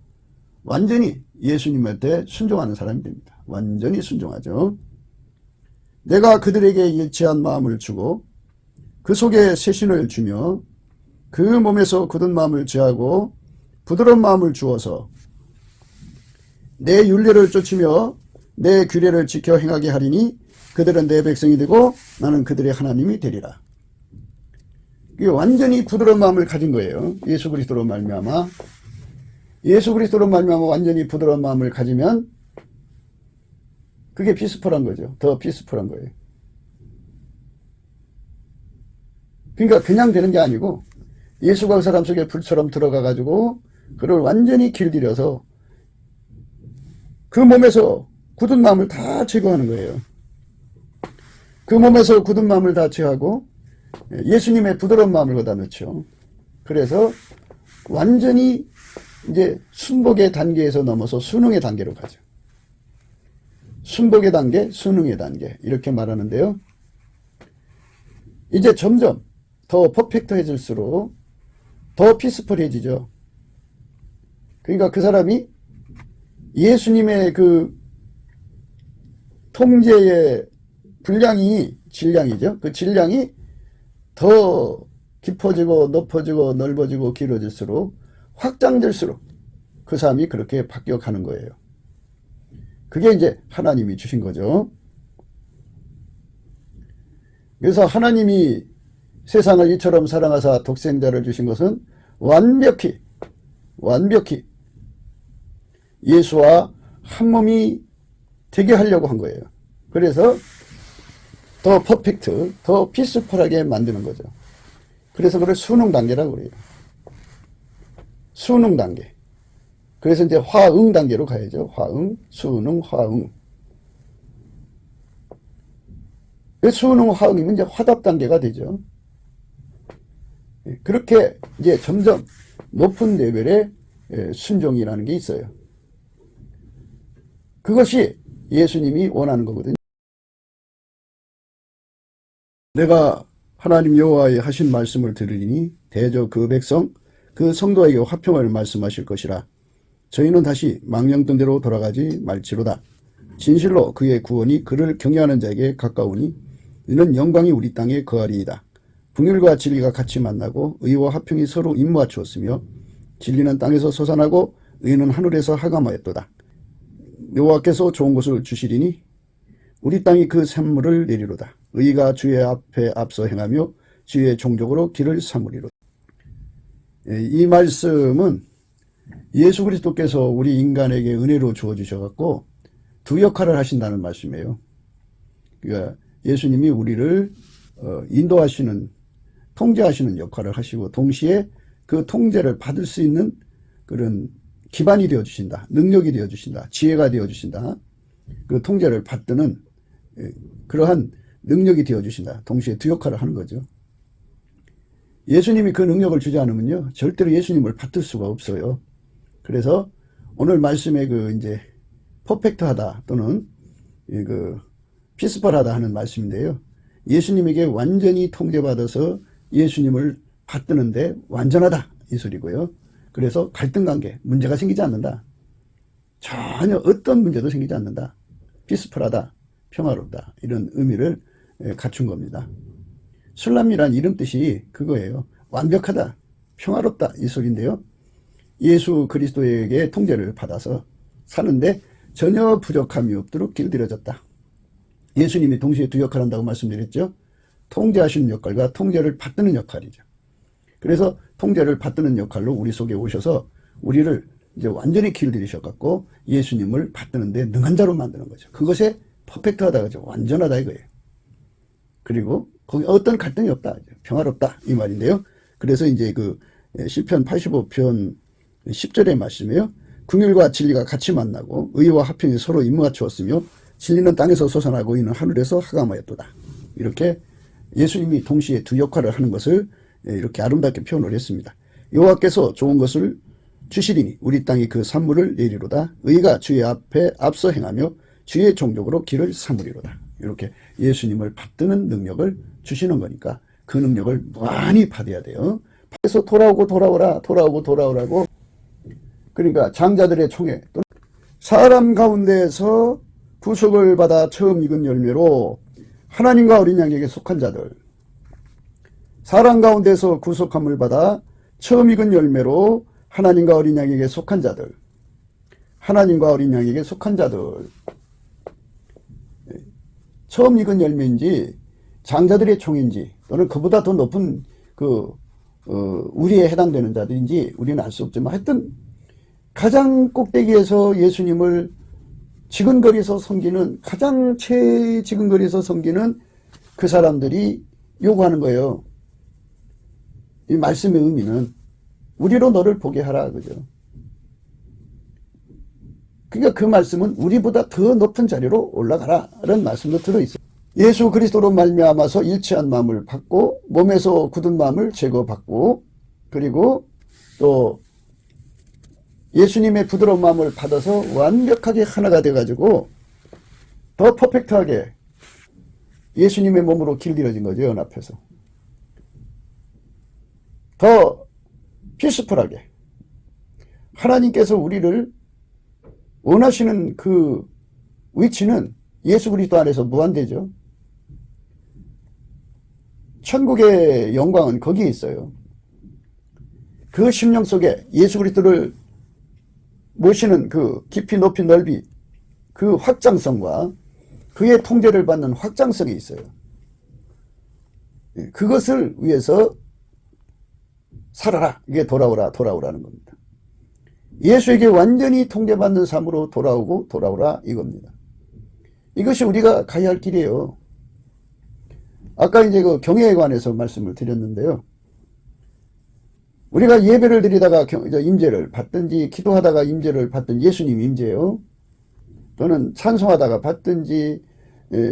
Speaker 1: 완전히 예수님한테 순종하는 사람이 됩니다. 완전히 순종하죠. 내가 그들에게 일치한 마음을 주고 그 속에 새신을 주며 그 몸에서 굳은 마음을 제하고 부드러운 마음을 주어서 내 율례를 쫓으며 내 규례를 지켜 행하게 하리니 그들은 내 백성이 되고 나는 그들의 하나님이 되리라. 이게 완전히 부드러운 마음을 가진 거예요. 예수 그리스도로 말미암아. 예수 그리스도로 말미암아 완전히 부드러운 마음을 가지면 그게 피스풀한 거죠. 더 피스풀한 거예요. 그러니까 그냥 되는 게 아니고 예수가 그 사람 속에 불처럼 들어가 가지고 그를 완전히 길들여서 그 몸에서 굳은 마음을 다 제거하는 거예요. 그 몸에서 굳은 마음을 다 제하고 예수님의 부드러운 마음을 거다 넣죠. 그래서 완전히 이제 순복의 단계에서 넘어서 순응의 단계로 가죠. 순복의 단계, 순응의 단계 이렇게 말하는데요. 이제 점점 더 퍼펙트해질수록 더 피스풀해지죠. 그러니까 그 사람이 예수님의 그 통제의 분량이 질량이죠. 그 질량이 더 깊어지고 높아지고 넓어지고 길어질수록 확장될수록 그 사람이 그렇게 바뀌어가는 거예요. 그게 이제 하나님이 주신 거죠. 그래서 하나님이 세상을 이처럼 사랑하사 독생자를 주신 것은 완벽히 예수와 한 몸이 되게 하려고 한 거예요. 그래서 더 퍼펙트, 더 피스풀하게 만드는 거죠. 그래서 그걸 순응 단계라고 그래요. 순응 단계. 그래서 이제 화응 단계로 가야죠. 화응, 순응, 화응. 순응, 화응이면 이제 화답 단계가 되죠. 그렇게 이제 점점 높은 레벨의 순종이라는 게 있어요. 그것이 예수님이 원하는 거거든요. 내가 하나님 여호와의 하신 말씀을 들으리니 대저 그 백성 그 성도에게 화평을 말씀하실 것이라. 저희는 다시 망령던 대로 돌아가지 말지로다. 진실로 그의 구원이 그를 경외하는 자에게 가까우니 이는 영광이 우리 땅에 거하리이다. 긍휼과 진리가 같이 만나고 의와 화평이 서로 임무하였으며 진리는 땅에서 솟아나고 의는 하늘에서 하감하였도다. 여호와께서 좋은 것을 주시리니 우리 땅이 그 샘물을 내리로다. 의가 주의 앞에 앞서 행하며 주의 종족으로 길을 삼으리로다. 이 말씀은 예수 그리스도께서 우리 인간에게 은혜로 주어주셔갖고 두 역할을 하신다는 말씀이에요. 그러니까 예수님이 우리를 인도하시는, 통제하시는 역할을 하시고 동시에 그 통제를 받을 수 있는 그런 기반이 되어주신다. 능력이 되어주신다. 지혜가 되어주신다. 그 통제를 받드는 그러한 능력이 되어주신다. 동시에 두 역할을 하는 거죠. 예수님이 그 능력을 주지 않으면요, 절대로 예수님을 받들 수가 없어요. 그래서 오늘 말씀에 그 이제 퍼펙트하다 또는 그 피스펄하다 하는 말씀인데요. 예수님에게 완전히 통제받아서 예수님을 받드는데 완전하다 이 소리고요. 그래서 갈등관계, 문제가 생기지 않는다. 전혀 어떤 문제도 생기지 않는다. 피스풀하다, 평화롭다 이런 의미를 갖춘 겁니다. 술람이란 이름 뜻이 그거예요. 완벽하다, 평화롭다 이 소리인데요. 예수 그리스도에게 통제를 받아서 사는데 전혀 부족함이 없도록 길들여졌다. 예수님이 동시에 두 역할을 한다고 말씀드렸죠. 통제하시는 역할과 통제를 받드는 역할이죠. 그래서 통제를 받드는 역할로 우리 속에 오셔서 우리를 이제 완전히 길들이셔갖고 예수님을 받드는데 능한 자로 만드는 거죠. 그것에 퍼펙트하다 그죠. 완전하다 이거예요. 그리고 거기 어떤 갈등이 없다. 평화롭다 이 말인데요. 그래서 이제 그 시편 85편 10절의 말씀이에요. 긍휼과 진리가 같이 만나고 의와 화평이 서로 임무하였으며 진리는 땅에서 솟아나고 의는 하늘에서 하감하였도다. 이렇게 예수님이 동시에 두 역할을 하는 것을 이렇게 아름답게 표현을 했습니다. 여호와께서 좋은 것을 주시리니 우리 땅이 그 산물을 내리로다. 의가 주의 앞에 앞서 행하며 주의 종족으로 길을 삼으리로다. 이렇게 예수님을 받드는 능력을 주시는 거니까 그 능력을 많이 받아야 돼요. 그래서 돌아오고 돌아오라, 돌아오고 돌아오라고. 그러니까 장자들의 총회, 사람 가운데에서 구속을 받아 처음 익은 열매로 하나님과 어린 양에게 속한 자들, 사람 가운데서 구속함을 받아 처음 익은 열매로 하나님과 어린 양에게 속한 자들, 하나님과 어린 양에게 속한 자들, 처음 익은 열매인지 장자들의 총인지 또는 그보다 더 높은 우리에 해당되는 자들인지 우리는 알 수 없지만 하여튼 가장 꼭대기에서 예수님을 지근거리에서 섬기는, 가장 최지근거리에서 섬기는 그 사람들이 요구하는 거예요. 이 말씀의 의미는 우리로 너를 보게 하라 그죠. 그러니까 그 말씀은 우리보다 더 높은 자리로 올라가라 라는 말씀도 들어있어요. 예수 그리스도로 말미암아서 일치한 마음을 받고 몸에서 굳은 마음을 제거받고 그리고 또 예수님의 부드러운 마음을 받아서 완벽하게 하나가 돼가지고 더 퍼펙트하게 예수님의 몸으로 길들여진 거죠. 연합해서 더 피스풀하게 하나님께서 우리를 원하시는 그 위치는 예수 그리스도 안에서 무한대죠. 천국의 영광은 거기에 있어요. 그 심령 속에 예수 그리스도를 모시는 그 깊이 높이 넓이 그 확장성과 그의 통제를 받는 확장성이 있어요. 그것을 위해서 살아라. 이게 돌아오라 돌아오라는 겁니다. 예수에게 완전히 통제받는 삶으로 돌아오고 돌아오라 이겁니다. 이것이 우리가 가야 할 길이에요. 아까 이제 그 경외에 관해서 말씀을 드렸는데요. 우리가 예배를 드리다가 임재를 받든지 기도하다가 임재를 받든지 예수님 임재요. 또는 찬송하다가 받든지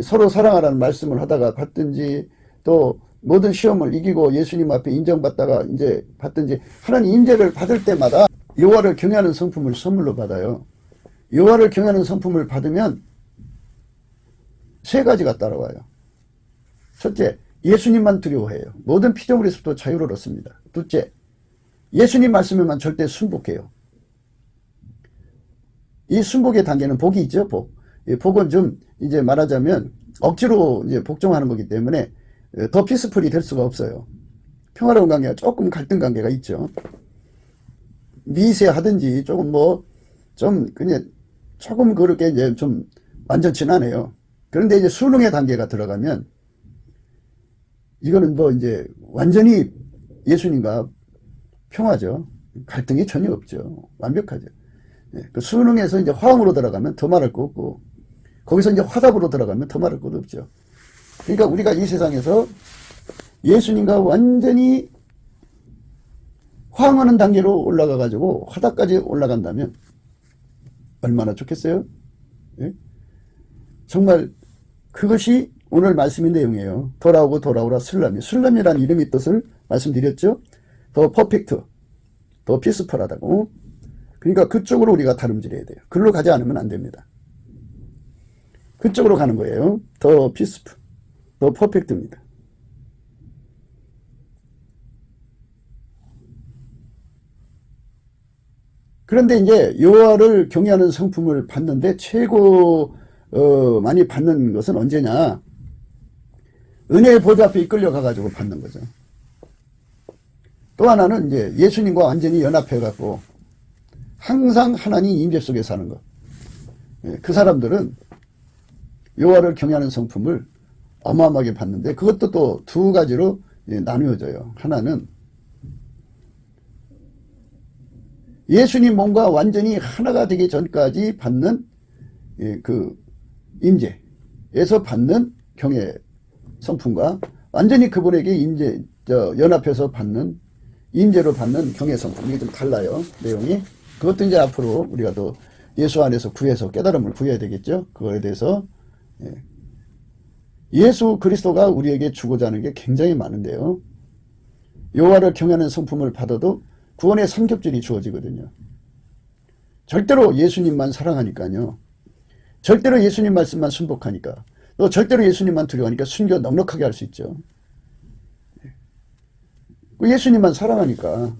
Speaker 1: 서로 사랑하라는 말씀을 하다가 받든지 또 모든 시험을 이기고 예수님 앞에 인정받다가 이제 받든지 하나님 임재를 받을 때마다 여호와를 경외하는 성품을 선물로 받아요. 여호와를 경외하는 성품을 받으면 세 가지가 따라와요. 첫째, 예수님만 두려워해요. 모든 피조물에서부터 자유를 얻습니다. 둘째, 예수님 말씀에만 절대 순복해요. 이 순복의 단계는 복이 있죠, 복. 이 복은 좀 이제 말하자면 억지로 이제 복종하는 거기 때문에 더 피스풀이 될 수가 없어요. 평화로운 관계가 조금 갈등 관계가 있죠. 미세하든지 조금 좀 그냥 조금 그렇게 이제 좀 완전치는 않아요. 그런데 이제 순응의 단계가 들어가면 이거는 이제 완전히 예수님과 평화죠. 갈등이 전혀 없죠. 완벽하죠. 그 순응에서 이제 화음으로 들어가면 더 말할 거 없고, 거기서 이제 화답으로 들어가면 더 말할 것도 없죠. 그러니까 우리가 이 세상에서 예수님과 완전히 화음하는 단계로 올라가가지고 화답까지 올라간다면 얼마나 좋겠어요? 예? 정말 그것이 오늘 말씀의 내용이에요. 돌아오고 돌아오라 술람이. 술람이라는 이름의 뜻을 말씀드렸죠. 더 퍼펙트, 더 피스풀하다고. 그러니까 그쪽으로 우리가 다름질해야 돼요. 그걸로 가지 않으면 안 됩니다. 그쪽으로 가는 거예요. 더 피스풀, 더 퍼펙트입니다. 그런데 이제 여호와를 경외하는 성품을 받는데 최고 많이 받는 것은 언제냐? 은혜의 보좌 앞에 이끌려 가가지고 받는 거죠. 또 하나는 이제 예수님과 완전히 연합해 갖고 항상 하나님 임재 속에 사는 것. 그 사람들은 여호와를 경외하는 성품을 어마어마하게 받는데 그것도 또 두 가지로 나누어져요. 하나는 예수님 몸과 완전히 하나가 되기 전까지 받는 그 임재에서 받는 경외 성품과 완전히 그분에게 연합해서 받는 임재로 받는 경외 성품, 이게 좀 달라요. 내용이. 그것도 이제 앞으로 우리가 또 예수 안에서 구해서 깨달음을 구해야 되겠죠. 그거에 대해서 예수 그리스도가 우리에게 주고자 하는 게 굉장히 많은데요. 여호와를 경외하는 성품을 받아도 구원의 삼겹줄이 주어지거든요. 절대로 예수님만 사랑하니까요. 절대로 예수님 말씀만 순복하니까. 또 절대로 예수님만 두려워하니까 순교 넉넉하게 할 수 있죠. 예수님만 사랑하니까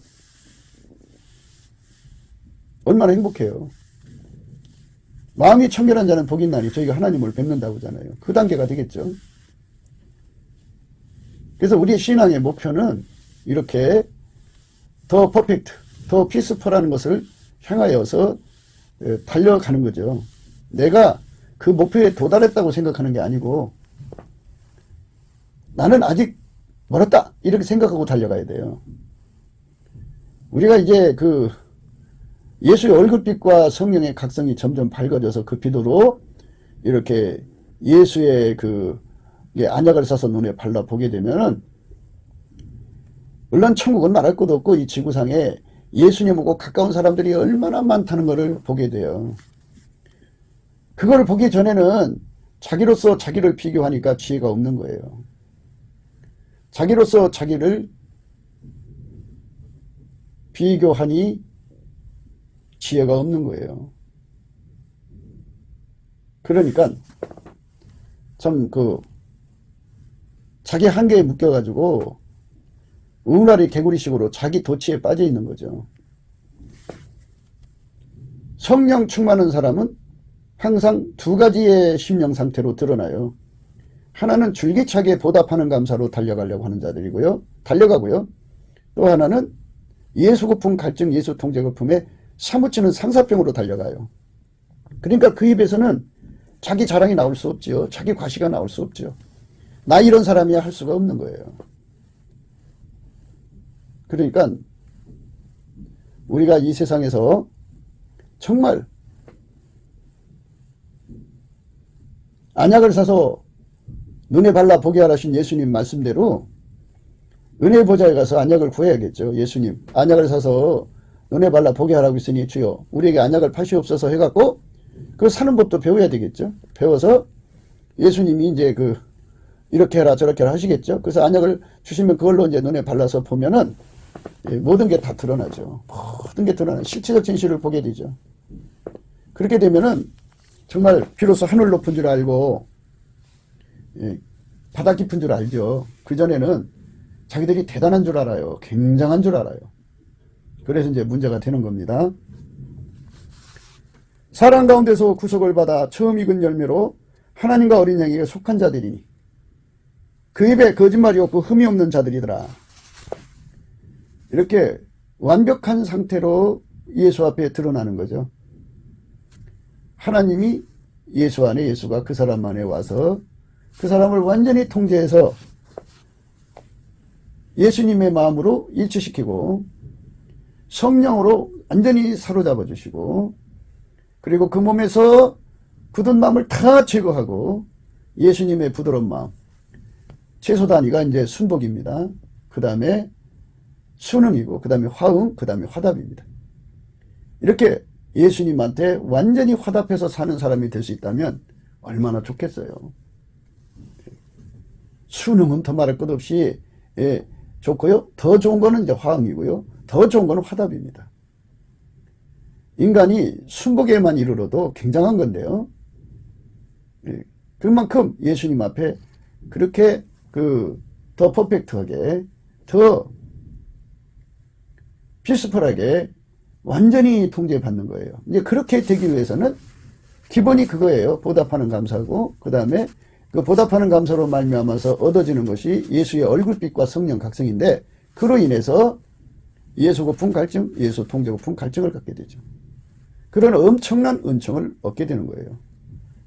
Speaker 1: 얼마나 행복해요. 마음이 청결한 자는 복이 있나니 저희가 하나님을 뵙는다고 하잖아요. 그 단계가 되겠죠. 그래서 우리의 신앙의 목표는 이렇게 더 퍼펙트, 더 피스풀하는 것을 향하여서 달려가는 거죠. 내가 그 목표에 도달했다고 생각하는 게 아니고 나는 아직 멀었다 이렇게 생각하고 달려가야 돼요. 우리가 이제 그 예수의 얼굴빛과 성령의 각성이 점점 밝아져서 그 빛으로 이렇게 예수의 그 안약을 사서 눈에 발라 보게 되면은 물론 천국은 말할 것도 없고 이 지구상에 예수님하고 가까운 사람들이 얼마나 많다는 것을 보게 돼요. 그걸 보기 전에는 자기로서 자기를 비교하니까 지혜가 없는 거예요. 자기로서 자기를 비교하니 지혜가 없는 거예요. 그러니까 참 자기 한계에 묶여가지고 우나리 개구리식으로 자기 도취에 빠져 있는 거죠. 성령 충만한 사람은 항상 두 가지의 심령 상태로 드러나요. 하나는 줄기차게 보답하는 감사로 달려가려고 하는 자들이고요. 달려가고요. 또 하나는 예수 고품 갈증 예수 통제 고품에 사무치는 상사병으로 달려가요. 그러니까 그 입에서는 자기 자랑이 나올 수 없지요. 자기 과시가 나올 수 없죠. 나 이런 사람이야 할 수가 없는 거예요. 그러니까 우리가 이 세상에서 정말 안약을 사서 눈에 발라 보게 하라신 예수님 말씀대로 은혜의 보좌에 가서 안약을 구해야겠죠. 예수님 안약을 사서 눈에 발라 보게 하라고 했으니 주여 우리에게 안약을 파시옵소서 해갖고 그 사는 법도 배워야 되겠죠. 배워서 예수님이 이제 이렇게 해라 저렇게 해라 하시겠죠. 그래서 안약을 주시면 그걸로 이제 눈에 발라서 보면은 모든 게 다 드러나죠. 모든 게 드러나는 실체적 진실을 보게 되죠. 그렇게 되면은 정말 비로소 하늘 높은 줄 알고 바다 깊은 줄 알죠. 그전에는 자기들이 대단한 줄 알아요. 굉장한 줄 알아요. 그래서 이제 문제가 되는 겁니다. 사랑 가운데서 구속을 받아 처음 익은 열매로 하나님과 어린 양에게 속한 자들이니 그 입에 거짓말이 없고 흠이 없는 자들이더라. 이렇게 완벽한 상태로 예수 앞에 드러나는 거죠. 하나님이 예수 안에, 예수가 그 사람 안에 와서 그 사람을 완전히 통제해서 예수님의 마음으로 일치시키고 성령으로 완전히 사로잡아 주시고, 그리고 그 몸에서 굳은 마음을 다 제거하고 예수님의 부드러운 마음, 최소 단위가 이제 순복입니다. 그 다음에 순응이고, 그 다음에 화응, 그 다음에 화답입니다. 이렇게 예수님한테 완전히 화답해서 사는 사람이 될 수 있다면 얼마나 좋겠어요. 순응은 더 말할 것 없이 좋고요. 더 좋은 거는 이제 화응이고요. 더 좋은 거는 화답입니다. 인간이 순복에만 이르러도 굉장한 건데요. 그만큼 예수님 앞에 그렇게 더 퍼펙트하게, 더 피스풀하게 완전히 통제받는 거예요. 이제 그렇게 되기 위해서는 기본이 그거예요. 보답하는 감사고, 그 다음에 그 보답하는 감사로 말미암아서 얻어지는 것이 예수의 얼굴빛과 성령 각성인데, 그로 인해서 예수 고품 갈증, 예수 통제 고품 갈증을 갖게 되죠. 그런 엄청난 은총을 얻게 되는 거예요.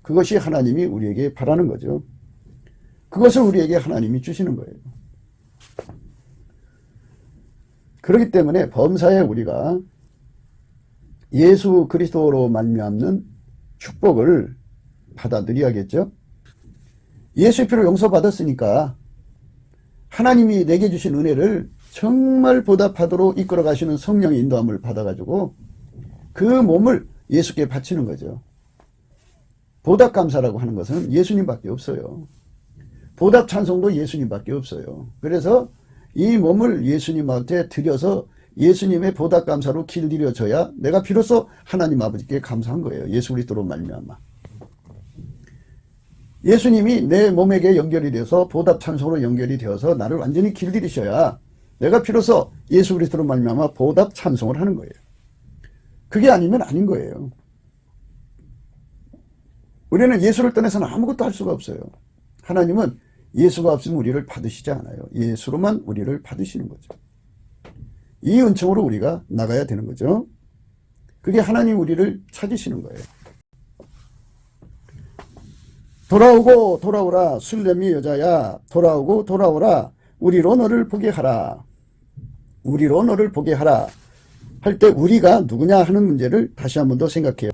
Speaker 1: 그것이 하나님이 우리에게 바라는 거죠. 그것을 우리에게 하나님이 주시는 거예요. 그렇기 때문에 범사에 우리가 예수 그리스도로 말미암는 축복을 받아들여야겠죠. 예수의 피로 용서받았으니까 하나님이 내게 주신 은혜를 정말 보답하도록 이끌어 가시는 성령의 인도함을 받아가지고 그 몸을 예수께 바치는 거죠. 보답 감사라고 하는 것은 예수님밖에 없어요. 보답 찬송도 예수님밖에 없어요. 그래서 이 몸을 예수님한테 드려서 예수님의 보답 감사로 길들여져야 내가 비로소 하나님 아버지께 감사한 거예요. 예수 그리스도로 말미암아. 예수님이 내 몸에게 연결이 되어서 보답 찬송으로 연결이 되어서 나를 완전히 길들이셔야 내가 비로소 예수 그리스도로 말미암아 보답 찬송을 하는 거예요. 그게 아니면 아닌 거예요. 우리는 예수를 떠나서는 아무것도 할 수가 없어요. 하나님은 예수가 없으면 우리를 받으시지 않아요. 예수로만 우리를 받으시는 거죠. 이 은총으로 우리가 나가야 되는 거죠. 그게 하나님 우리를 찾으시는 거예요. 돌아오고 돌아오라 술렘이 여자야, 돌아오고 돌아오라 우리로 너를 보게 하라. 우리로 너를 보게 하라 할 때 우리가 누구냐 하는 문제를 다시 한 번 더 생각해요.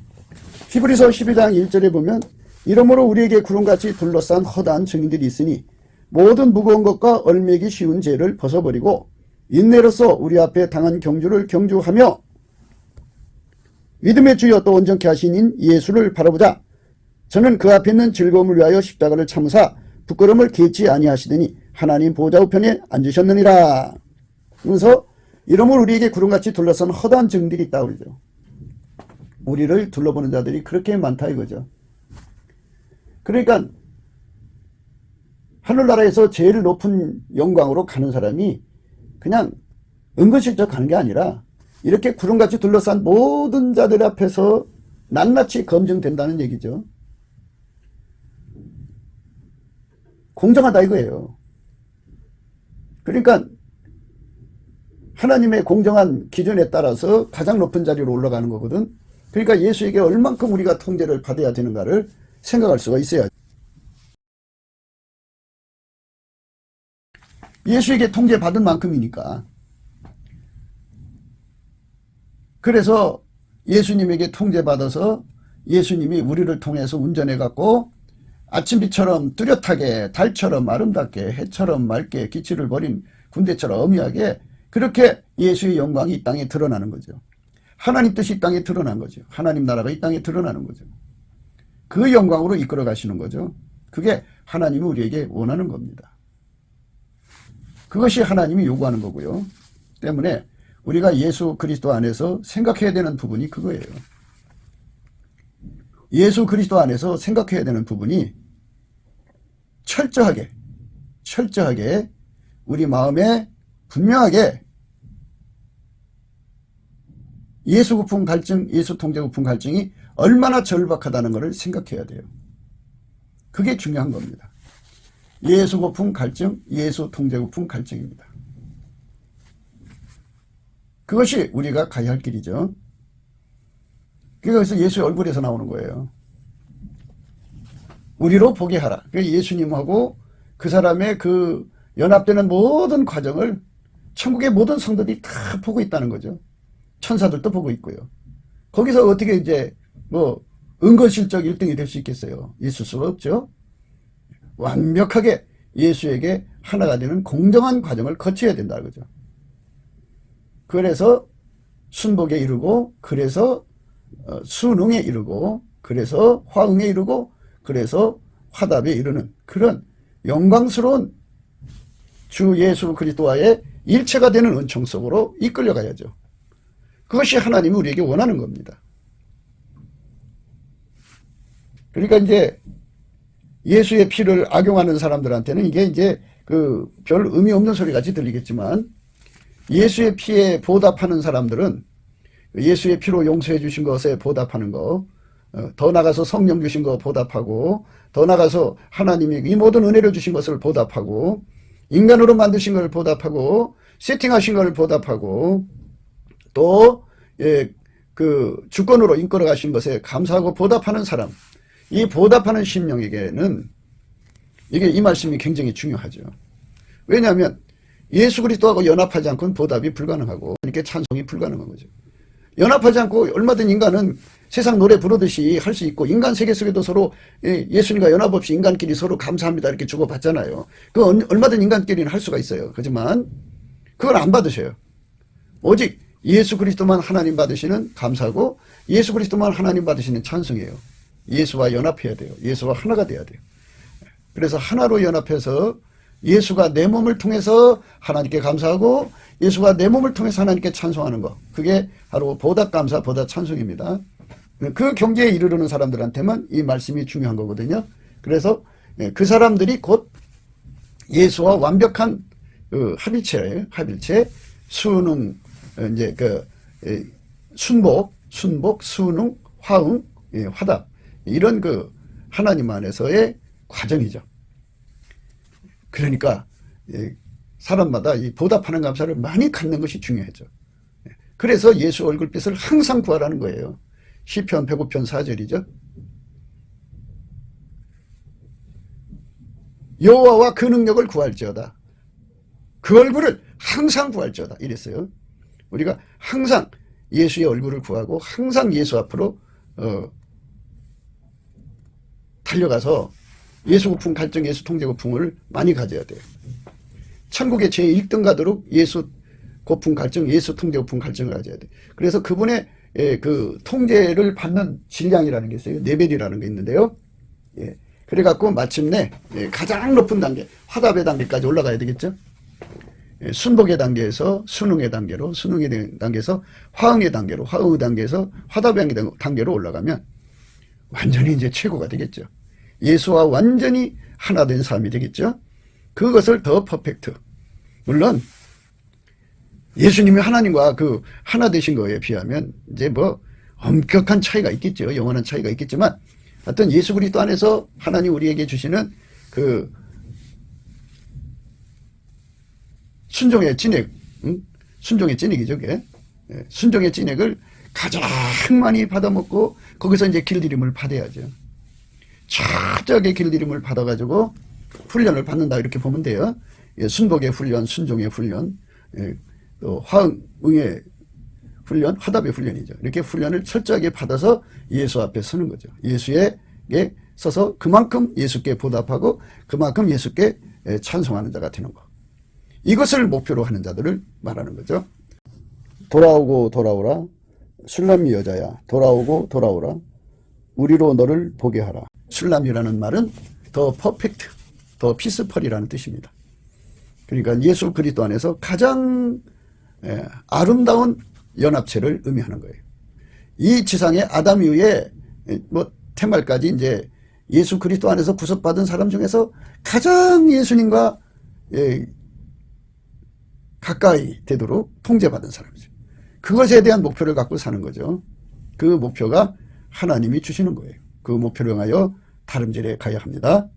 Speaker 1: 히브리서 12장 1절에 보면 이러므로 우리에게 구름같이 둘러싼 허다한 증인들이 있으니 모든 무거운 것과 얼매기 쉬운 죄를 벗어버리고 인내로서 우리 앞에 당한 경주를 경주하며 믿음의 주여 또 온전케 하신 예수를 바라보자. 저는 그 앞에 있는 즐거움을 위하여 십자가를 참으사 부끄러움을 개치 아니하시더니 하나님 보좌 우편에 앉으셨느니라. 그러면서 이러므로 우리에게 구름같이 둘러싼 허다한 증인들이 있다고 그러죠. 우리를 둘러보는 자들이 그렇게 많다 이거죠. 그러니까 하늘나라에서 제일 높은 영광으로 가는 사람이 그냥 은근슬쩍 가는 게 아니라 이렇게 구름같이 둘러싼 모든 자들 앞에서 낱낱이 검증된다는 얘기죠. 공정하다 이거예요. 그러니까 하나님의 공정한 기준에 따라서 가장 높은 자리로 올라가는 거거든. 그러니까 예수에게 얼만큼 우리가 통제를 받아야 되는가를 생각할 수가 있어요. 예수에게 통제받은 만큼이니까. 그래서 예수님에게 통제받아서 예수님이 우리를 통해서 운전해갖고 아침비처럼 뚜렷하게, 달처럼 아름답게, 해처럼 맑게, 기치를 버린 군대처럼 어미하게 그렇게 예수의 영광이 이 땅에 드러나는 거죠. 하나님 뜻이 이 땅에 드러난 거죠. 하나님 나라가 이 땅에 드러나는 거죠. 그 영광으로 이끌어 가시는 거죠. 그게 하나님이 우리에게 원하는 겁니다. 그것이 하나님이 요구하는 거고요. 때문에 우리가 예수 그리스도 안에서 생각해야 되는 부분이 그거예요. 예수 그리스도 안에서 생각해야 되는 부분이 철저하게 우리 마음에 분명하게 예수 고품 갈증, 예수 통제 고품 갈증이 얼마나 절박하다는 것을 생각해야 돼요. 그게 중요한 겁니다. 예수 고품 갈증, 예수 통제 고품 갈증입니다. 그것이 우리가 가야 할 길이죠. 그래서 예수의 얼굴에서 나오는 거예요. 우리로 보게 하라. 예수님하고 그 사람의 그 연합되는 모든 과정을 천국의 모든 성도들이 다 보고 있다는 거죠. 천사들도 보고 있고요. 거기서 어떻게 이제 뭐 은거실적 1등이 될 수 있겠어요? 있을 수가 없죠. 완벽하게 예수에게 하나가 되는 공정한 과정을 거쳐야 된다는 거죠. 그래서 순복에 이르고, 그래서 순응에 이르고, 그래서 화응에 이르고, 그래서 화답에 이르는 그런 영광스러운 주 예수 그리스도와의 일체가 되는 은총 속으로 이끌려가야죠. 그것이 하나님이 우리에게 원하는 겁니다. 그러니까 이제 예수의 피를 악용하는 사람들한테는 이게 이제 그 별 의미 없는 소리 같이 들리겠지만, 예수의 피에 보답하는 사람들은 예수의 피로 용서해 주신 것에 보답하는 거, 더 나가서 성령 주신 거 보답하고, 더 나가서 하나님이 이 모든 은혜를 주신 것을 보답하고, 인간으로 만드신 걸 보답하고, 세팅하신 걸 보답하고, 또 그 주권으로 이끌어 가신 것에 감사하고 보답하는 사람, 이 보답하는 심령에게는 이게 이 말씀이 굉장히 중요하죠. 왜냐하면 예수 그리스도하고 연합하지 않고는 보답이 불가능하고, 이렇게 찬송이 불가능한 거죠. 연합하지 않고 얼마든 인간은 세상 노래 부르듯이 할 수 있고, 인간 세계 속에도 서로 예수님과 연합 없이 인간끼리 서로 감사합니다 이렇게 주고받잖아요. 그 얼마든 인간끼리는 할 수가 있어요. 하지만 그걸 안 받으셔요. 오직 예수 그리스도만 하나님 받으시는 감사고, 예수 그리스도만 하나님 받으시는 찬송이에요. 예수와 연합해야 돼요. 예수와 하나가 돼야 돼요. 그래서 하나로 연합해서 예수가 내 몸을 통해서 하나님께 감사하고, 예수가 내 몸을 통해서 하나님께 찬송하는 것, 그게 바로 보답 감사, 보답 찬송입니다. 그 경지에 이르르는 사람들한테만 이 말씀이 중요한 거거든요. 그래서 그 사람들이 곧 예수와 완벽한 합일체예요. 합일체, 순응, 이제 순복, 순응, 화응, 화답, 이런 그 하나님 안에서의 과정이죠. 그러니까 사람마다 이 보답하는 감사를 많이 갖는 것이 중요하죠. 그래서 예수 얼굴빛을 항상 구하라는 거예요. 시편 105편 4절이죠. 여호와와 그 능력을 구할지어다. 그 얼굴을 항상 구할지어다. 이랬어요. 우리가 항상 예수의 얼굴을 구하고, 항상 예수 앞으로 달려가서 예수 고풍 갈증, 예수 통제 고풍을 많이 가져야 돼요. 천국의 제1등 가도록 예수 고풍 갈증, 예수 통제 고풍 갈증을 가져야 돼요. 그래서 그분의 그 통제를 받는 질량이라는 게 있어요. 레벨이라는 게 있는데요. 그래갖고 마침내 가장 높은 단계, 화답의 단계까지 올라가야 되겠죠. 순복의 단계에서 순응의 단계로, 순응의 단계에서 화응의 단계로, 화응의 단계에서 화답의 단계로 올라가면 완전히 이제 최고가 되겠죠. 예수와 완전히 하나 된 삶이 되겠죠. 그것을 더 퍼펙트. 물론 예수님이 하나님과 그 하나 되신 거에 비하면 이제 뭐 엄격한 차이가 있겠죠. 영원한 차이가 있겠지만, 하여튼 예수 그리스도 안에서 하나님 우리에게 주시는 그 순종의 진액, 순종의 진액이죠. 그게. 순종의 진액을 가장 많이 받아먹고, 거기서 이제 길들임을 받아야죠. 철저하게 길들임을 받아가지고 훈련을 받는다, 이렇게 보면 돼요. 순복의 훈련, 순종의 훈련, 또 화응의 훈련, 화답의 훈련이죠. 이렇게 훈련을 철저하게 받아서 예수 앞에 서는 거죠. 예수에게 서서 그만큼 예수께 보답하고, 그만큼 예수께 찬송하는 자가 되는 거. 이것을 목표로 하는 자들을 말하는 거죠. 돌아오고 돌아오라, 술람미 여자야, 돌아오고 돌아오라, 우리로 너를 보게 하라. 술람이라는 말은 더 퍼펙트, 더 피스펄이라는 뜻입니다. 그러니까 예수 그리스도 안에서 가장 아름다운 연합체를 의미하는 거예요. 이 지상의 아담 이후에 뭐 태말까지 이제 예수 그리스도 안에서 구속받은 사람 중에서 가장 예수님과 가까이 되도록 통제받은 사람이죠. 그것에 대한 목표를 갖고 사는 거죠. 그 목표가 하나님이 주시는 거예요. 그 목표를 향하여 다름질에 가야 합니다.